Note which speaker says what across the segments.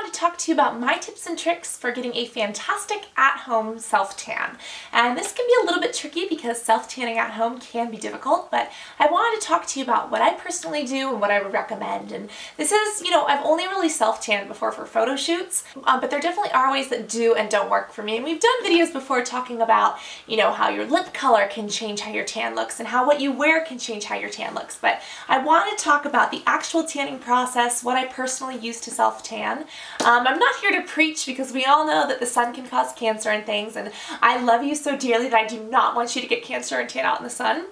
Speaker 1: wanted to talk to you about my tips and tricks for getting a fantastic at-home self-tan. And this can be a little bit tricky because self-tanning at home can be difficult, but I wanted to talk to you about what I personally do and what I would recommend. And this is, I've only really self-tanned before for photo shoots, but there definitely are ways that do and don't work for me. And we've done videos before talking about, how your lip color can change how your tan looks and how what you wear can change how your tan looks. But I want to talk about the actual tanning process, what I personally use to self-tan. I'm not here to preach because we all know that the sun can cause cancer and things, and I love you so dearly that I do not want you to get cancer and tan out in the sun.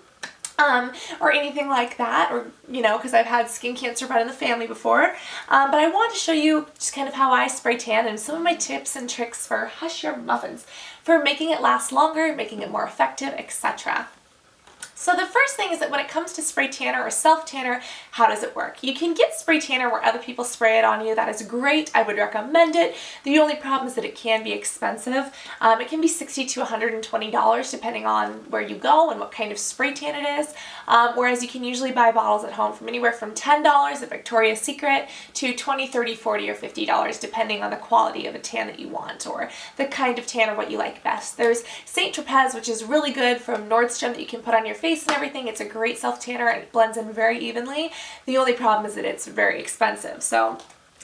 Speaker 1: Or anything like that, or, because I've had skin cancer run in the family before. But I wanted to show you just kind of how I spray tan and some of my tips and tricks for hush your muffins, for making it last longer, making it more effective, etc. So the first thing is that when it comes to spray tanner or self-tanner, how does it work? You can get spray tanner where other people spray it on you. That is great. I would recommend it. The only problem is that it can be expensive. It can be $60 to $120 depending on where you go and what kind of spray tan it is. Whereas you can usually buy bottles at home from anywhere from $10 at Victoria's Secret to $20, $30, $40, or $50 depending on the quality of a tan that you want or the kind of tan or what you like best. There's St. Tropez, which is really good, from Nordstrom, that you can put on your face and everything. It's a great self-tanner and it blends in very evenly. The only problem is that it's very expensive. So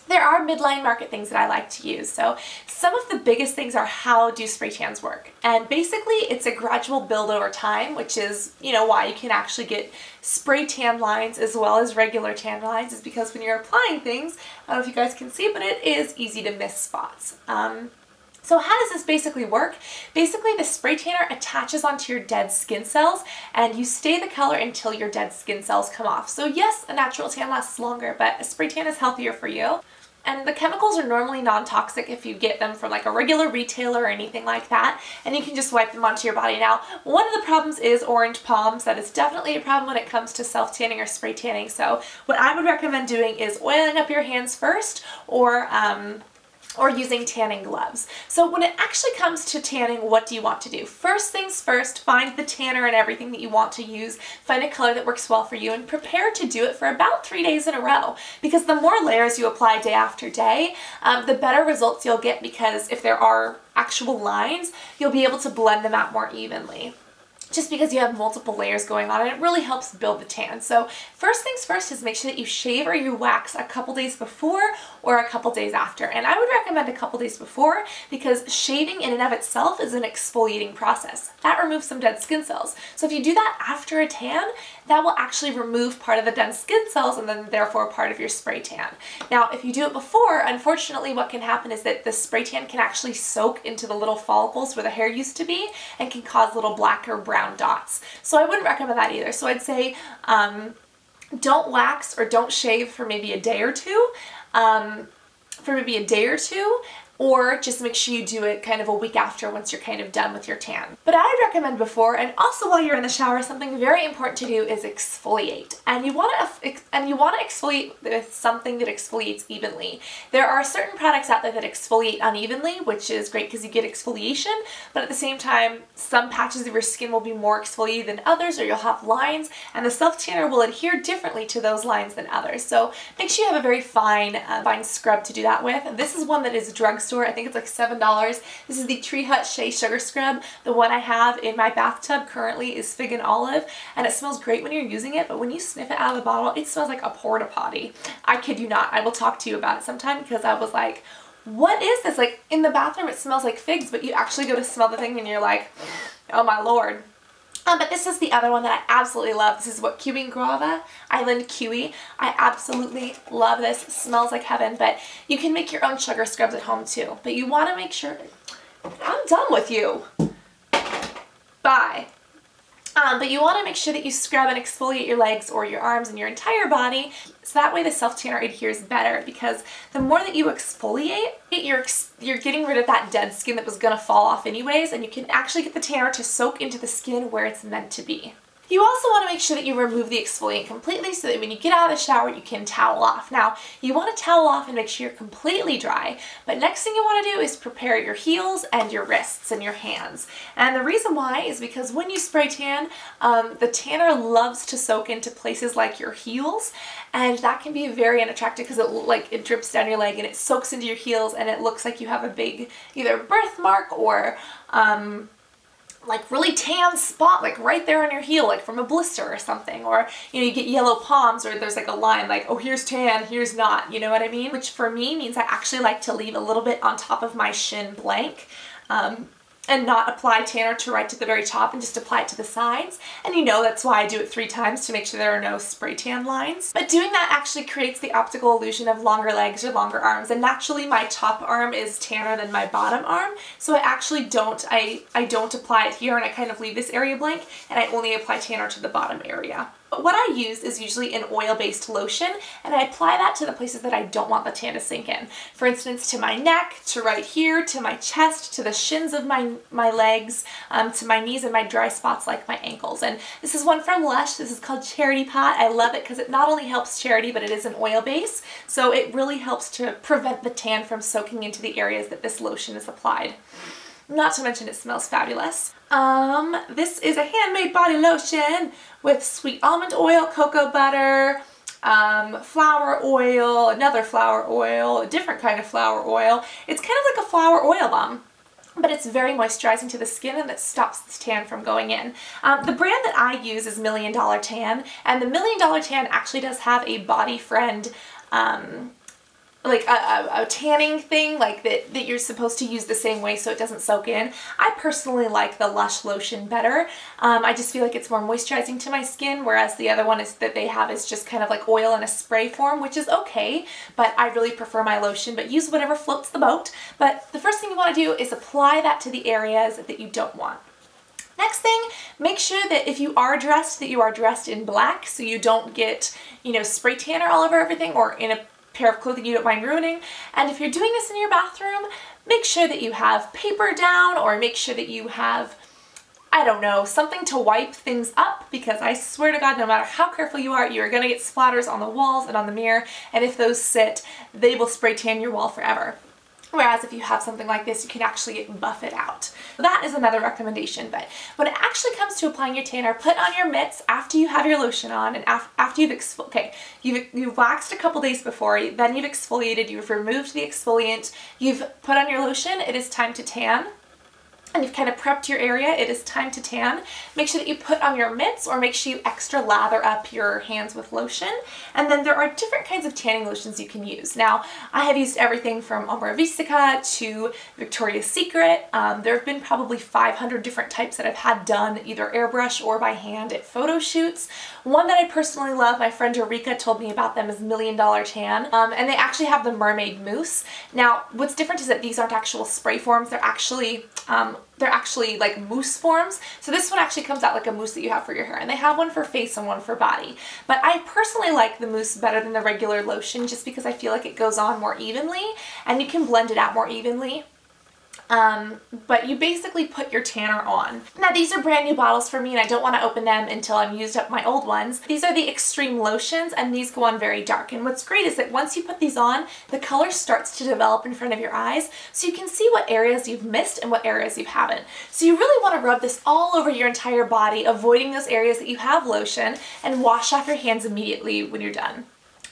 Speaker 1: there are midline market things that I like to use. So some of the biggest things are, how do spray tans work? And basically it's a gradual build over time, which is, why you can actually get spray tan lines as well as regular tan lines, is because when you're applying things, I don't know if you guys can see, but it is easy to miss spots. So how does this basically work? Basically, the spray tanner attaches onto your dead skin cells and you stay the color until your dead skin cells come off. So yes, a natural tan lasts longer, but a spray tan is healthier for you. And the chemicals are normally non-toxic if you get them from like a regular retailer or anything like that, and you can just wipe them onto your body. Now, one of the problems is orange palms. That is definitely a problem when it comes to self-tanning or spray tanning. So what I would recommend doing is oiling up your hands first, or using tanning gloves. So when it actually comes to tanning, what do you want to do? First things first, find the tanner and everything that you want to use, find a color that works well for you, and prepare to do it for about 3 days in a row. Because the more layers you apply day after day, the better results you'll get, because if there are actual lines, you'll be able to blend them out more evenly, just because you have multiple layers going on, and it really helps build the tan. So first things first is make sure that you shave or you wax a couple days before or a couple days after. And I would recommend a couple days before, because shaving in and of itself is an exfoliating process. That removes some dead skin cells. So if you do that after a tan, that will actually remove part of the dead skin cells and then therefore part of your spray tan. Now, if you do it before, unfortunately what can happen is that the spray tan can actually soak into the little follicles where the hair used to be and can cause little black or brown dots. So I wouldn't recommend that either. So I'd say don't wax or don't shave for maybe a day or two. Or just make sure you do it kind of a week after, once you're kind of done with your tan. But I would recommend before, and also while you're in the shower, something very important to do is exfoliate. And you want to exfoliate with something that exfoliates evenly. There are certain products out there that exfoliate unevenly, which is great because you get exfoliation, but at the same time, some patches of your skin will be more exfoliated than others, or you'll have lines, and the self-tanner will adhere differently to those lines than others. So make sure you have a very fine scrub to do that with. This is one that is drugstore. I think it's like $7. This is the Tree Hut Shea Sugar Scrub. The one I have in my bathtub currently is Fig and Olive, and it smells great when you're using it, but when you sniff it out of the bottle, it smells like a porta potty. I kid you not. I will talk to you about it sometime, because I was like, what is this? Like, in the bathroom it smells like figs, but you actually go to smell the thing and you're like, oh my lord. But this is the other one that I absolutely love. This is what, Kiwi Guava, Island Kiwi. I absolutely love this. It smells like heaven, but you can make your own sugar scrubs at home too. But you want to make sure, I'm done with you. Bye. But you want to make sure that you scrub and exfoliate your legs or your arms and your entire body, so that way the self-tanner adheres better, because the more that you exfoliate, you're getting rid of that dead skin that was going to fall off anyways, and you can actually get the tanner to soak into the skin where it's meant to be. You also want to make sure that you remove the exfoliant completely so that when you get out of the shower, you can towel off. Now, you want to towel off and make sure you're completely dry, but next thing you want to do is prepare your heels and your wrists and your hands. And the reason why is because when you spray tan, the tanner loves to soak into places like your heels, and that can be very unattractive because it drips down your leg and it soaks into your heels and it looks like you have a big either birthmark or like really tan spot like right there on your heel, like from a blister or something, or you get yellow palms or there's like a line like, oh, here's tan, here's not, you know what I mean? Which for me means I actually like to leave a little bit on top of my shin blank, and not apply tanner to right to the very top and just apply it to the sides. And that's why I do it 3 times to make sure there are no spray tan lines. But doing that actually creates the optical illusion of longer legs or longer arms, and naturally my top arm is tanner than my bottom arm, so I actually don't apply it here and I kind of leave this area blank and I only apply tanner to the bottom area. But what I use is usually an oil-based lotion, and I apply that to the places that I don't want the tan to sink in. For instance, to my neck, to right here, to my chest, to the shins of my legs, to my knees and my dry spots like my ankles. And this is one from Lush. This is called Charity Pot. I love it because it not only helps charity, but it is an oil base, so it really helps to prevent the tan from soaking into the areas that this lotion is applied. Not to mention it smells fabulous. This is a handmade body lotion with sweet almond oil, cocoa butter, flower oil, another flower oil, a different kind of flower oil. It's kind of like a flower oil balm, but it's very moisturizing to the skin and it stops the tan from going in. The brand that I use is $1 Million Tan, and the $1 Million Tan actually does have a body friend like a tanning thing like that you're supposed to use the same way so it doesn't soak in. I personally like the Lush lotion better. I just feel like it's more moisturizing to my skin, whereas the other one that they have is just kind of like oil in a spray form, which is okay, but I really prefer my lotion, but use whatever floats the boat. But the first thing you want to do is apply that to the areas that you don't want. Next thing, make sure that if you are dressed, that you are dressed in black so you don't get, spray tanner all over everything or in a pair of clothing you don't mind ruining. And if you're doing this in your bathroom, make sure that you have paper down, or make sure that you have, I don't know, something to wipe things up, because I swear to God, no matter how careful you are going to get splatters on the walls and on the mirror, and if those sit, they will spray tan your wall forever. Whereas if you have something like this, you can actually buff it out. That is another recommendation. But when it actually comes to applying your tanner, put on your mitts after you have your lotion on, and after you've waxed a couple days before, then you've exfoliated, you've removed the exfoliant, you've put on your lotion, it is time to tan. And you've kind of prepped your area, it is time to tan. Make sure that you put on your mitts, or make sure you extra lather up your hands with lotion. And then there are different kinds of tanning lotions you can use. Now, I have used everything from Ombre Vistica to Victoria's Secret. There have been probably 500 different types that I've had done either airbrush or by hand at photo shoots. One that I personally love, my friend Eureka told me about them, is $1 Million Tan. And they actually have the Mermaid Mousse. Now, what's different is that these aren't actual spray forms, they're actually like mousse forms. So this one actually comes out like a mousse that you have for your hair, and they have one for face and one for body. But I personally like the mousse better than the regular lotion just because I feel like it goes on more evenly and you can blend it out more evenly. But you basically put your tanner on. Now these are brand new bottles for me and I don't want to open them until I've used up my old ones. These are the Extreme Lotions and these go on very dark, and what's great is that once you put these on, the color starts to develop in front of your eyes so you can see what areas you've missed and what areas you haven't. So you really want to rub this all over your entire body, avoiding those areas that you have lotion, and wash off your hands immediately when you're done.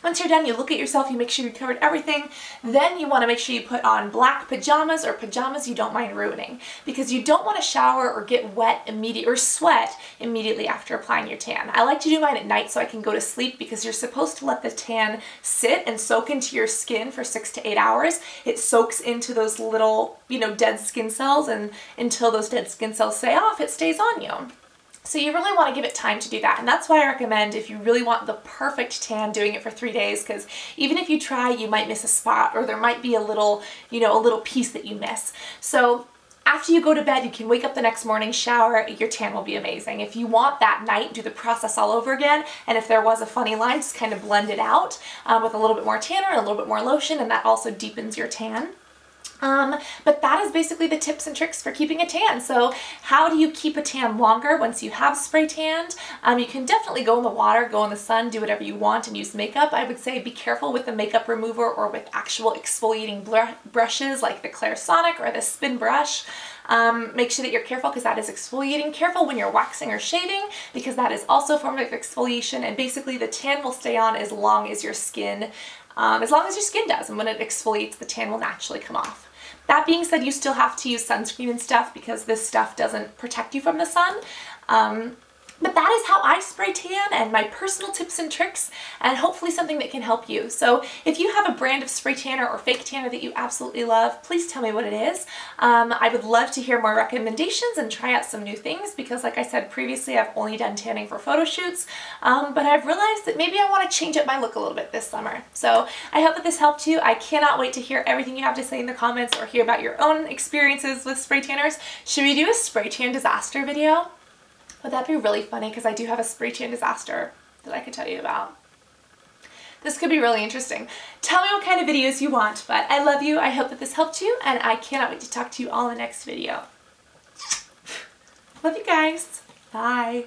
Speaker 1: Once you're done, you look at yourself, you make sure you covered everything, then you want to make sure you put on black pajamas or pajamas you don't mind ruining, because you don't want to shower or get wet or sweat immediately after applying your tan. I like to do mine at night so I can go to sleep, because you're supposed to let the tan sit and soak into your skin for 6 to 8 hours. It soaks into those little, dead skin cells, and until those dead skin cells stay off, it stays on you. So you really want to give it time to do that, and that's why I recommend, if you really want the perfect tan, doing it for 3 days, because even if you try, you might miss a spot, or there might be a little, a little piece that you miss. So after you go to bed, you can wake up the next morning, shower, your tan will be amazing. If you want that night, do the process all over again, and if there was a funny line, just kind of blend it out with a little bit more tanner and a little bit more lotion, and that also deepens your tan. But that is basically the tips and tricks for keeping a tan. So how do you keep a tan longer once you have spray tanned? You can definitely go in the water, go in the sun, do whatever you want, and use makeup. I would say be careful with the makeup remover or with actual exfoliating brushes like the Clarisonic or the spin brush. Make sure that you're careful because that is exfoliating. Careful when you're waxing or shaving because that is also a form of exfoliation, and basically the tan will stay on as long as your skin does, and when it exfoliates, the tan will naturally come off. That being said, you still have to use sunscreen and stuff because this stuff doesn't protect you from the sun. But that is how I spray tan and my personal tips and tricks, and hopefully something that can help you. So if you have a brand of spray tanner or fake tanner that you absolutely love, please tell me what it is. I would love to hear more recommendations and try out some new things because, like I said previously, I've only done tanning for photo shoots, but I've realized that maybe I want to change up my look a little bit this summer. So I hope that this helped you. I cannot wait to hear everything you have to say in the comments or hear about your own experiences with spray tanners. Should we do a spray tan disaster video? Would that be really funny? Because I do have a spray tan disaster that I could tell you about. This could be really interesting. Tell me what kind of videos you want, but I love you. I hope that this helped you, and I cannot wait to talk to you all in the next video. Love you guys. Bye.